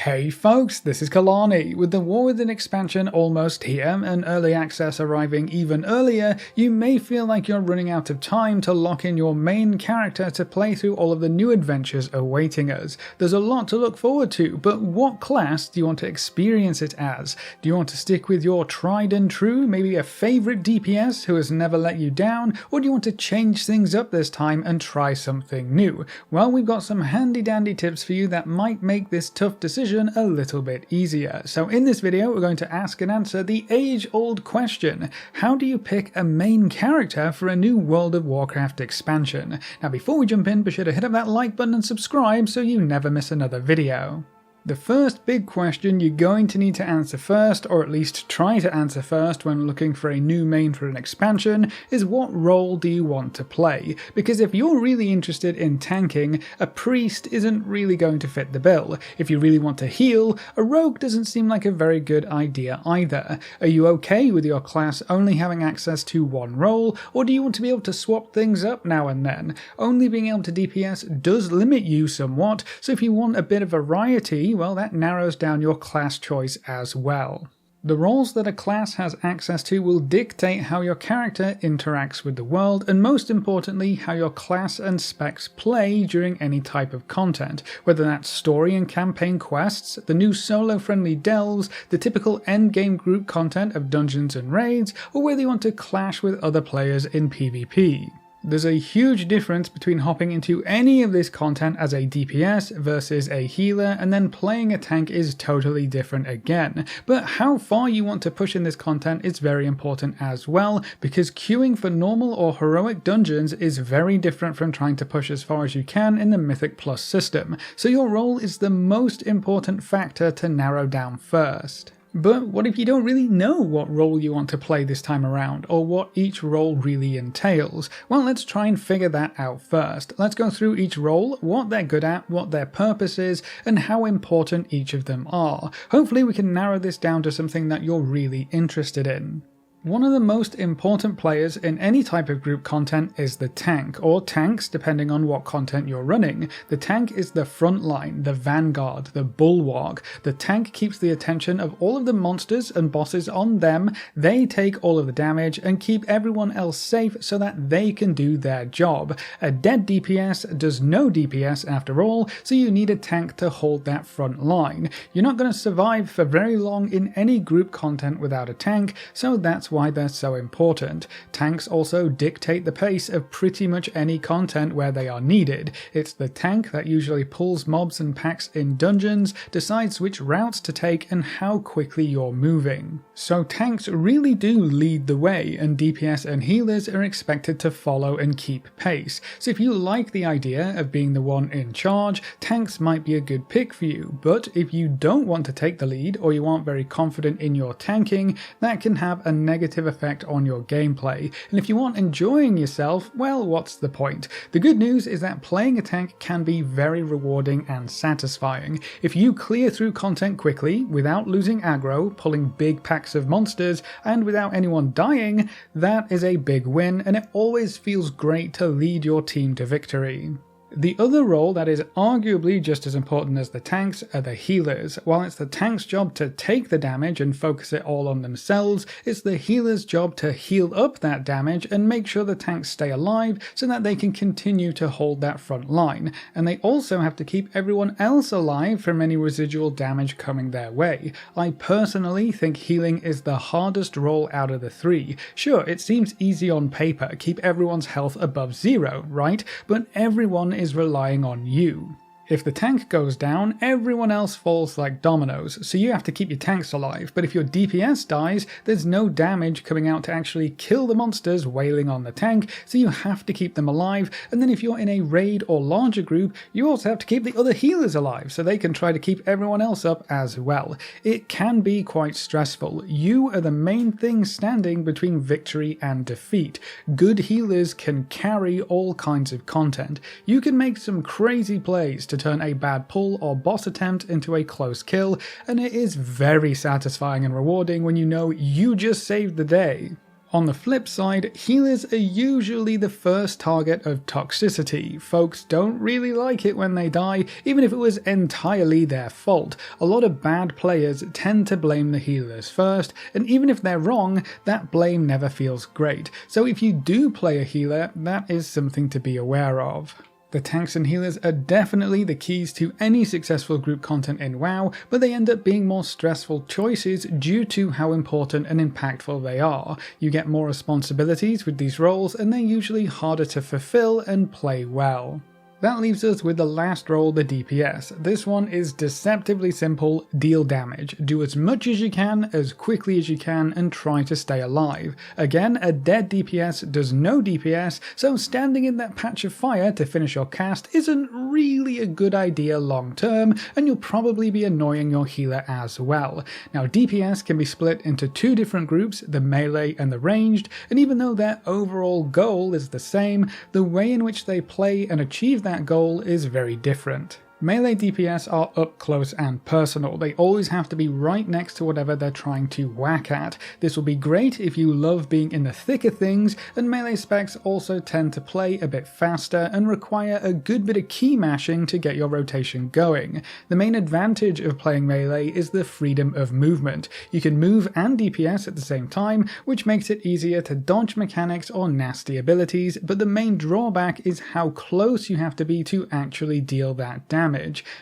Hey folks, this is Kalani. With the War Within expansion almost here and early access arriving even earlier, you may feel like you're running out of time to lock in your main character to play through all of the new adventures awaiting us. There's a lot to look forward to, but what class do you want to experience it as? Do you want to stick with your tried and true, maybe a favourite DPS who has never let you down, or do you want to change things up this time and try something new? Well, we've got some handy dandy tips for you that might make this tough decision a little bit easier. So in this video we're going to ask and answer the age-old question: how do you pick a main character for a new World of Warcraft expansion? Now before we jump in, be sure to hit up that like button and subscribe so you never miss another video. The first big question you're going to need to answer first, or at least try to answer first when looking for a new main for an expansion, is what role do you want to play? Because if you're really interested in tanking, a priest isn't really going to fit the bill. If you really want to heal, a rogue doesn't seem like a very good idea either. Are you okay with your class only having access to one role, or do you want to be able to swap things up now and then? Only being able to DPS does limit you somewhat, so if you want a bit of variety, well, that narrows down your class choice as well. The roles that a class has access to will dictate how your character interacts with the world, and most importantly, how your class and specs play during any type of content, whether that's story and campaign quests, the new solo-friendly delves, the typical endgame group content of dungeons and raids, or whether you want to clash with other players in PvP. There's a huge difference between hopping into any of this content as a DPS versus a healer, and then playing a tank is totally different again. But how far you want to push in this content is very important as well, because queuing for normal or heroic dungeons is very different from trying to push as far as you can in the Mythic Plus system. So your role is the most important factor to narrow down first. But what if you don't really know what role you want to play this time around, or what each role really entails? Well, let's try and figure that out first. Let's go through each role, what they're good at, what their purpose is, and how important each of them are. Hopefully we can narrow this down to something that you're really interested in. One of the most important players in any type of group content is the tank, or tanks depending on what content you're running. The tank is the front line, the vanguard, the bulwark. The tank keeps the attention of all of the monsters and bosses on them, they take all of the damage and keep everyone else safe so that they can do their job. A dead DPS does no DPS after all, so you need a tank to hold that front line. You're not going to survive for very long in any group content without a tank, so that's why they're so important. Tanks also dictate the pace of pretty much any content where they are needed. It's the tank that usually pulls mobs and packs in dungeons, decides which routes to take and how quickly you're moving. So tanks really do lead the way, and DPS and healers are expected to follow and keep pace. So if you like the idea of being the one in charge, tanks might be a good pick for you, but if you don't want to take the lead or you aren't very confident in your tanking, that can have a negative effect on your gameplay. And if you aren't enjoying yourself, well, what's the point? The good news is that playing a tank can be very rewarding and satisfying. If you clear through content quickly, without losing aggro, pulling big packs of monsters, and without anyone dying, that is a big win, and it always feels great to lead your team to victory. The other role that is arguably just as important as the tanks are the healers. While it's the tank's job to take the damage and focus it all on themselves, it's the healer's job to heal up that damage and make sure the tanks stay alive so that they can continue to hold that front line. And they also have to keep everyone else alive from any residual damage coming their way. I personally think healing is the hardest role out of the three. Sure, it seems easy on paper, keep everyone's health above 0, right? But everyone is relying on you. If the tank goes down, everyone else falls like dominoes, so you have to keep your tanks alive, but if your DPS dies, there's no damage coming out to actually kill the monsters wailing on the tank, so you have to keep them alive, and then if you're in a raid or larger group, you also have to keep the other healers alive, so they can try to keep everyone else up as well. It can be quite stressful. You are the main thing standing between victory and defeat. Good healers can carry all kinds of content. You can make some crazy plays to turn a bad pull or boss attempt into a close kill, and it is very satisfying and rewarding when you know you just saved the day. On the flip side, healers are usually the first target of toxicity. Folks don't really like it when they die, even if it was entirely their fault. A lot of bad players tend to blame the healers first, and even if they're wrong, that blame never feels great. So if you do play a healer, that is something to be aware of. The tanks and healers are definitely the keys to any successful group content in WoW, but they end up being more stressful choices due to how important and impactful they are. You get more responsibilities with these roles, and they're usually harder to fulfill and play well. That leaves us with the last role, the DPS. This one is deceptively simple: deal damage. Do as much as you can, as quickly as you can, and try to stay alive. Again, a dead DPS does no DPS, so standing in that patch of fire to finish your cast isn't really a good idea long term, and you'll probably be annoying your healer as well. Now, DPS can be split into two different groups, the melee and the ranged, and even though their overall goal is the same, the way in which they play and achieve that goal is very different. Melee DPS are up close and personal. They always have to be right next to whatever they're trying to whack at. This will be great if you love being in the thick of things, and melee specs also tend to play a bit faster and require a good bit of key mashing to get your rotation going. The main advantage of playing melee is the freedom of movement. You can move and DPS at the same time, which makes it easier to dodge mechanics or nasty abilities, but the main drawback is how close you have to be to actually deal that damage.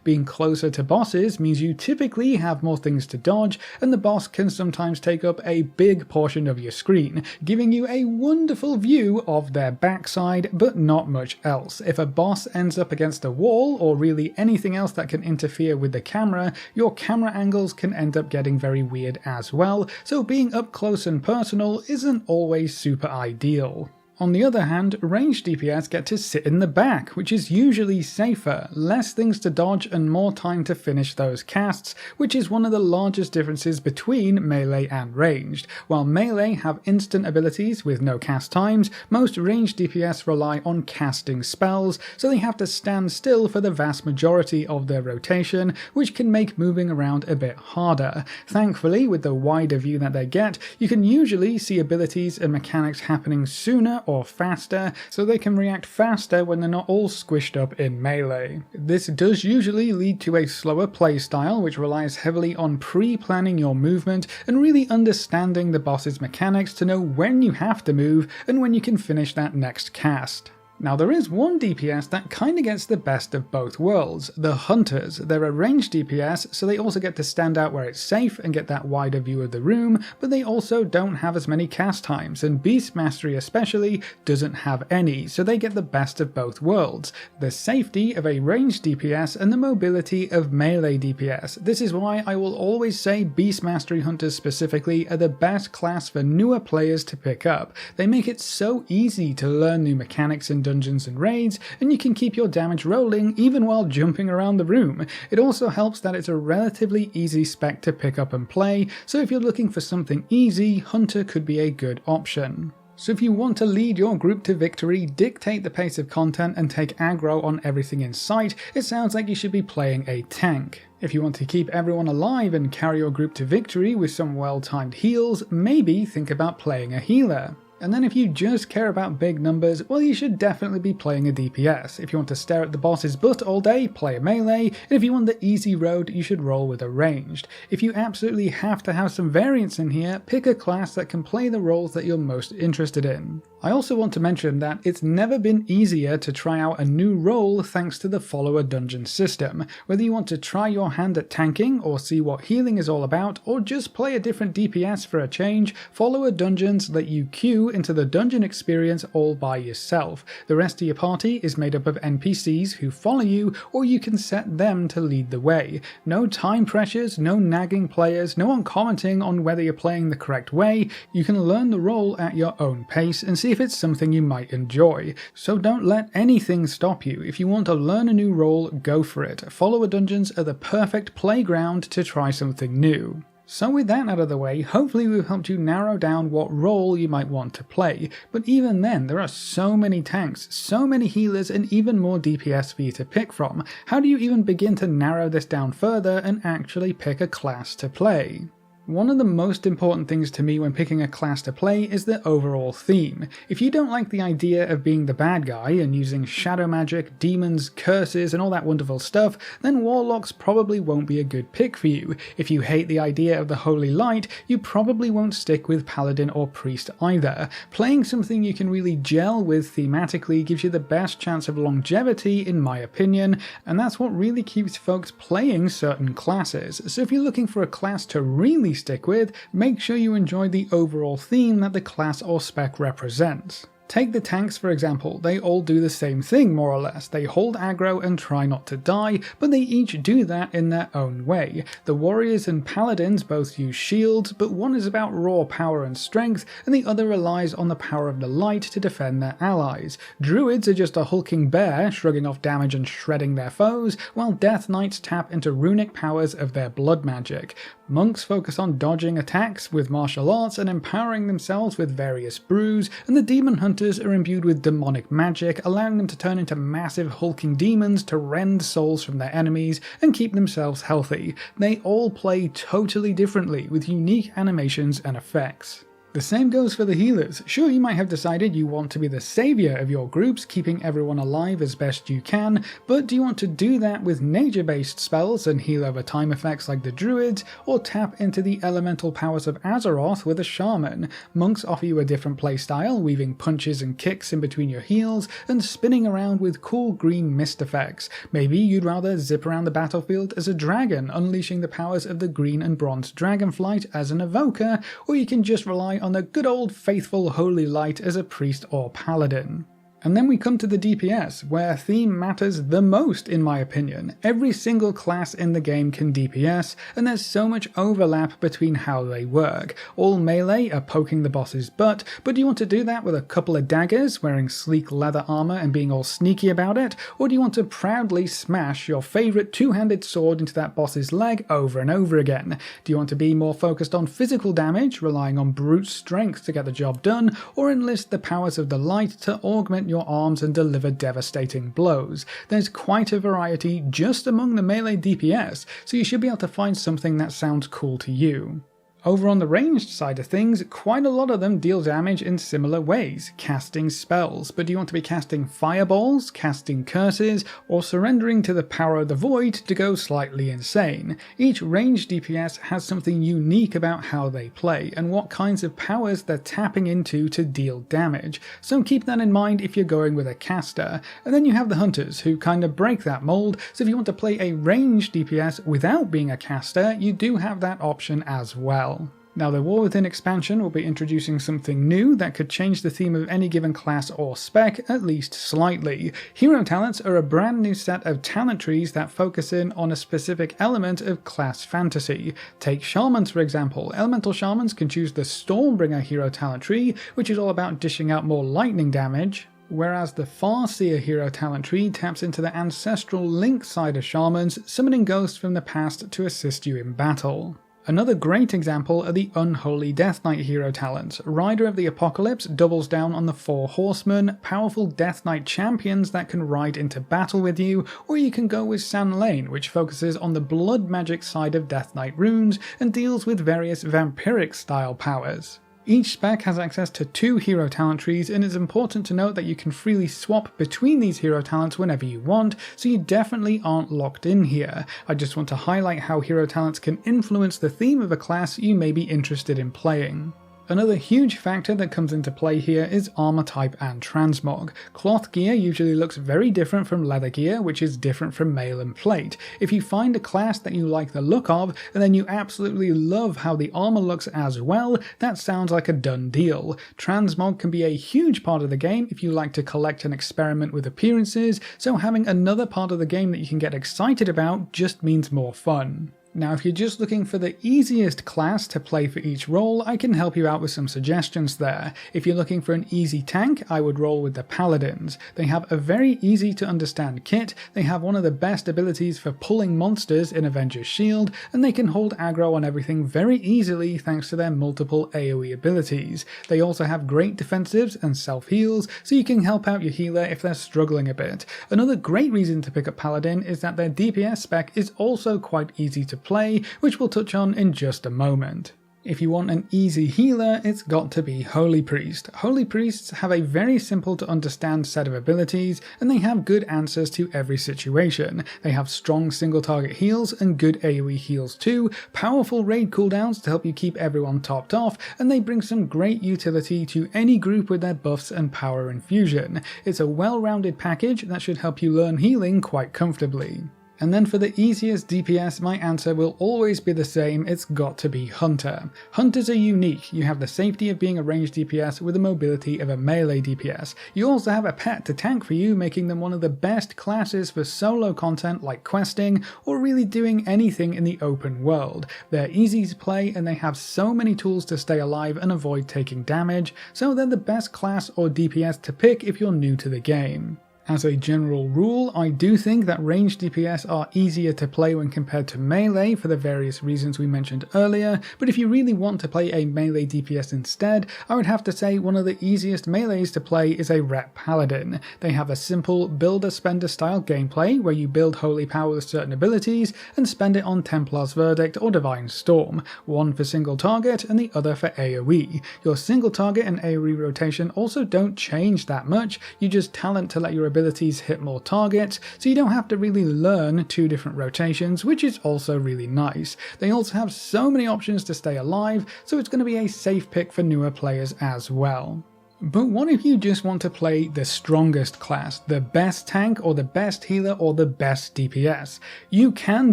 Being closer to bosses means you typically have more things to dodge, and the boss can sometimes take up a big portion of your screen, giving you a wonderful view of their backside, but not much else. If a boss ends up against a wall, or really anything else that can interfere with the camera, your camera angles can end up getting very weird as well, so being up close and personal isn't always super ideal. On the other hand, ranged DPS get to sit in the back, which is usually safer, less things to dodge and more time to finish those casts, which is one of the largest differences between melee and ranged. While melee have instant abilities with no cast times, most ranged DPS rely on casting spells, so they have to stand still for the vast majority of their rotation, which can make moving around a bit harder. Thankfully, with the wider view that they get, you can usually see abilities and mechanics happening sooner or faster, so they can react faster when they're not all squished up in melee. This does usually lead to a slower playstyle, which relies heavily on pre-planning your movement and really understanding the boss's mechanics to know when you have to move and when you can finish that next cast. Now, there is one DPS that kinda gets the best of both worlds, the Hunters. They're a ranged DPS, so they also get to stand out where it's safe and get that wider view of the room, but they also don't have as many cast times, and Beast Mastery especially doesn't have any, so they get the best of both worlds. The safety of a ranged DPS and the mobility of melee DPS. This is why I will always say Beast Mastery Hunters specifically are the best class for newer players to pick up. They make it so easy to learn new mechanics and dungeons and raids, and you can keep your damage rolling even while jumping around the room. It also helps that it's a relatively easy spec to pick up and play, so if you're looking for something easy, Hunter could be a good option. So if you want to lead your group to victory, dictate the pace of content, and take aggro on everything in sight, it sounds like you should be playing a tank. If you want to keep everyone alive and carry your group to victory with some well-timed heals, maybe think about playing a healer. And then if you just care about big numbers, well, you should definitely be playing a DPS. If you want to stare at the boss's butt all day, play a melee, and if you want the easy road, you should roll with a ranged. If you absolutely have to have some variance in here, pick a class that can play the roles that you're most interested in. I also want to mention that it's never been easier to try out a new role thanks to the follower dungeon system. Whether you want to try your hand at tanking or see what healing is all about, or just play a different DPS for a change, follower dungeons let you queue into the dungeon experience all by yourself. The rest of your party is made up of NPCs who follow you, or you can set them to lead the way. No time pressures, no nagging players, no one commenting on whether you're playing the correct way. You can learn the role at your own pace and see if it's something you might enjoy. So don't let anything stop you. If you want to learn a new role, go for it. Follower dungeons are the perfect playground to try something new. So with that out of the way, hopefully we've helped you narrow down what role you might want to play, but even then there are so many tanks, so many healers, and even more DPS for you to pick from. How do you even begin to narrow this down further and actually pick a class to play? One of the most important things to me when picking a class to play is the overall theme. If you don't like the idea of being the bad guy and using shadow magic, demons, curses and all that wonderful stuff, then Warlocks probably won't be a good pick for you. If you hate the idea of the Holy Light, you probably won't stick with Paladin or Priest either. Playing something you can really gel with thematically gives you the best chance of longevity in my opinion, and that's what really keeps folks playing certain classes. So if you're looking for a class to really stick with, make sure you enjoy the overall theme that the class or spec represents. Take the tanks for example, they all do the same thing more or less. They hold aggro and try not to die, but they each do that in their own way. The warriors and paladins both use shields, but one is about raw power and strength, and the other relies on the power of the light to defend their allies. Druids are just a hulking bear, shrugging off damage and shredding their foes, while Death Knights tap into runic powers of their blood magic. Monks focus on dodging attacks with martial arts and empowering themselves with various brews, and the demon hunters are imbued with demonic magic, allowing them to turn into massive hulking demons to rend souls from their enemies and keep themselves healthy. They all play totally differently with unique animations and effects. The same goes for the healers. Sure, you might have decided you want to be the savior of your groups, keeping everyone alive as best you can, but do you want to do that with nature-based spells and heal over time effects like the druids, or tap into the elemental powers of Azeroth with a shaman? Monks offer you a different playstyle, weaving punches and kicks in between your heals, and spinning around with cool green mist effects. Maybe you'd rather zip around the battlefield as a dragon, unleashing the powers of the green and bronze dragonflight as an evoker, or you can just rely on the good old faithful holy light as a priest or paladin. And then we come to the DPS, where theme matters the most in my opinion. Every single class in the game can DPS, and there's so much overlap between how they work. All melee are poking the boss's butt, but do you want to do that with a couple of daggers, wearing sleek leather armor and being all sneaky about it? Or do you want to proudly smash your favourite two-handed sword into that boss's leg over and over again? Do you want to be more focused on physical damage, relying on brute strength to get the job done, or enlist the powers of the light to augment your arms and deliver devastating blows? There's quite a variety just among the melee DPS, so you should be able to find something that sounds cool to you. Over on the ranged side of things, quite a lot of them deal damage in similar ways, casting spells. But do you want to be casting fireballs, casting curses, or surrendering to the power of the void to go slightly insane? Each ranged DPS has something unique about how they play, and what kinds of powers they're tapping into to deal damage. So keep that in mind if you're going with a caster. And then you have the hunters, who kind of break that mold, so if you want to play a ranged DPS without being a caster, you do have that option as well. Now the War Within expansion will be introducing something new that could change the theme of any given class or spec, at least slightly. Hero talents are a brand new set of talent trees that focus in on a specific element of class fantasy. Take shamans for example. Elemental shamans can choose the Stormbringer hero talent tree, which is all about dishing out more lightning damage, whereas the Farseer hero talent tree taps into the ancestral link side of shamans, summoning ghosts from the past to assist you in battle. Another great example are the Unholy Death Knight hero talents. Rider of the Apocalypse doubles down on the Four Horsemen, powerful Death Knight champions that can ride into battle with you, or you can go with San Lane, which focuses on the blood magic side of Death Knight runes and deals with various vampiric style powers. Each spec has access to 2 hero talent trees, and it's important to note that you can freely swap between these hero talents whenever you want, so you definitely aren't locked in here. I just want to highlight how hero talents can influence the theme of a class you may be interested in playing. Another huge factor that comes into play here is armor type and transmog. Cloth gear usually looks very different from leather gear, which is different from mail and plate. If you find a class that you like the look of, and then you absolutely love how the armor looks as well, that sounds like a done deal. Transmog can be a huge part of the game if you like to collect and experiment with appearances, so having another part of the game that you can get excited about just means more fun. Now if you're just looking for the easiest class to play for each role, I can help you out with some suggestions there. If you're looking for an easy tank, I would roll with the Paladins. They have a very easy to understand kit, they have one of the best abilities for pulling monsters in Avengers Shield, and they can hold aggro on everything very easily thanks to their multiple AoE abilities. They also have great defensives and self-heals, so you can help out your healer if they're struggling a bit. Another great reason to pick up Paladin is that their DPS spec is also quite easy to play, which we'll touch on in just a moment. If you want an easy healer, it's got to be Holy Priest. Holy Priests have a very simple to understand set of abilities, and they have good answers to every situation. They have strong single target heals and good AoE heals too, powerful raid cooldowns to help you keep everyone topped off, and they bring some great utility to any group with their buffs and power infusion. It's a well-rounded package that should help you learn healing quite comfortably. And then for the easiest DPS, my answer will always be the same, it's got to be Hunter. Hunters are unique. You have the safety of being a ranged DPS with the mobility of a melee DPS. You also have a pet to tank for you, making them one of the best classes for solo content like questing, or really doing anything in the open world. They're easy to play and they have so many tools to stay alive and avoid taking damage, so they're the best class or DPS to pick if you're new to the game. As a general rule, I do think that ranged DPS are easier to play when compared to melee for the various reasons we mentioned earlier, but if you really want to play a melee DPS instead, I would have to say one of the easiest melees to play is a Rep Paladin. They have a simple builder-spender style gameplay where you build holy power with certain abilities and spend it on Templar's Verdict or Divine Storm, one for single target and the other for AoE. Your single target and AoE rotation also don't change that much, you just talent to let your abilities hit more targets, so you don't have to really learn two different rotations, which is also really nice. They also have so many options to stay alive, so it's going to be a safe pick for newer players as well. But what if you just want to play the strongest class, the best tank or the best healer or the best DPS? You can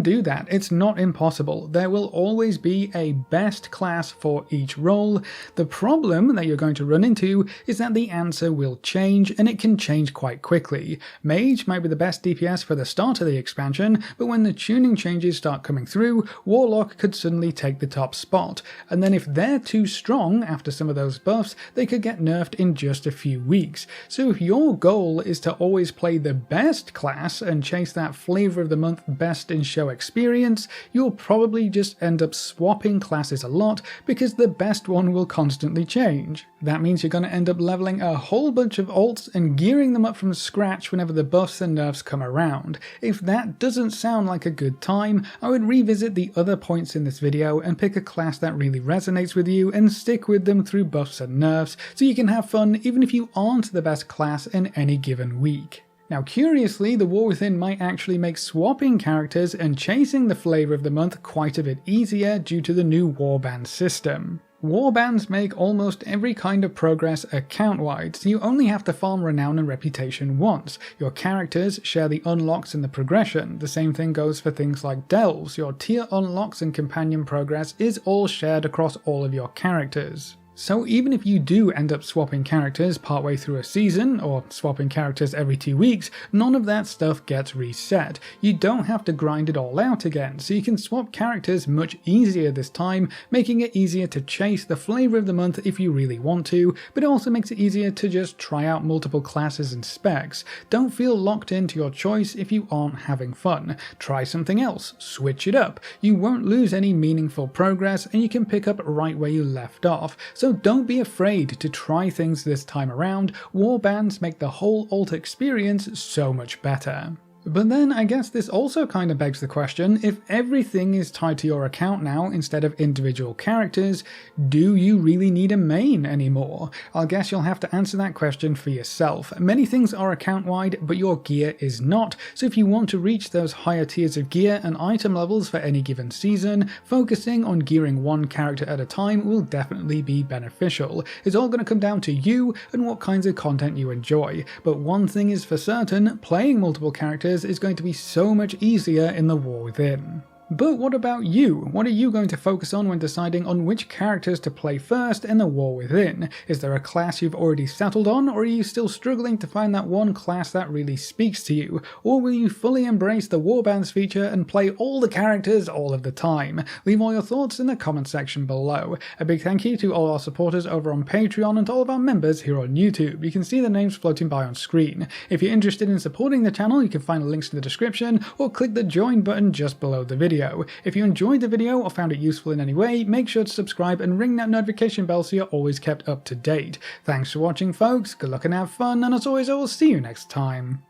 do that, it's not impossible. There will always be a best class for each role. The problem that you're going to run into is that the answer will change, and it can change quite quickly. Mage might be the best DPS for the start of the expansion, but when the tuning changes start coming through, Warlock could suddenly take the top spot, and then if they're too strong after some of those buffs, they could get nerfed in just a few weeks. So if your goal is to always play the best class and chase that flavor of the month best in show experience, you'll probably just end up swapping classes a lot because the best one will constantly change. That means you're going to end up leveling a whole bunch of alts and gearing them up from scratch whenever the buffs and nerfs come around. If that doesn't sound like a good time, I would revisit the other points in this video and pick a class that really resonates with you and stick with them through buffs and nerfs so you can have fun even if you aren't the best class in any given week. Now curiously, the War Within might actually make swapping characters and chasing the flavor of the month quite a bit easier due to the new Warband system. Warbands make almost every kind of progress account-wide, so you only have to farm renown and reputation once. Your characters share the unlocks and the progression. The same thing goes for things like delves. Your tier unlocks and companion progress is all shared across all of your characters. So even if you do end up swapping characters partway through a season, or swapping characters every 2 weeks, none of that stuff gets reset. You don't have to grind it all out again, so you can swap characters much easier this time, making it easier to chase the flavor of the month if you really want to, but it also makes it easier to just try out multiple classes and specs. Don't feel locked into your choice if you aren't having fun. Try something else, switch it up. You won't lose any meaningful progress, and you can pick up right where you left off. So don't be afraid to try things this time around. Warbands make the whole alt experience so much better. But then I guess this also kind of begs the question, if everything is tied to your account now instead of individual characters, do you really need a main anymore? I guess you'll have to answer that question for yourself. Many things are account-wide, but your gear is not, so if you want to reach those higher tiers of gear and item levels for any given season, focusing on gearing one character at a time will definitely be beneficial. It's all going to come down to you and what kinds of content you enjoy, but one thing is for certain, playing multiple characters is going to be so much easier in the War Within. But what about you? What are you going to focus on when deciding on which characters to play first in the War Within? Is there a class you've already settled on, or are you still struggling to find that one class that really speaks to you? Or will you fully embrace the Warbands feature and play all the characters all of the time? Leave all your thoughts in the comment section below. A big thank you to all our supporters over on Patreon and to all of our members here on YouTube. You can see the names floating by on screen. If you're interested in supporting the channel, you can find the links in the description or click the join button just below the video. If you enjoyed the video or found it useful in any way, make sure to subscribe and ring that notification bell so you're always kept up to date. Thanks for watching folks, good luck and have fun, and as always I will see you next time.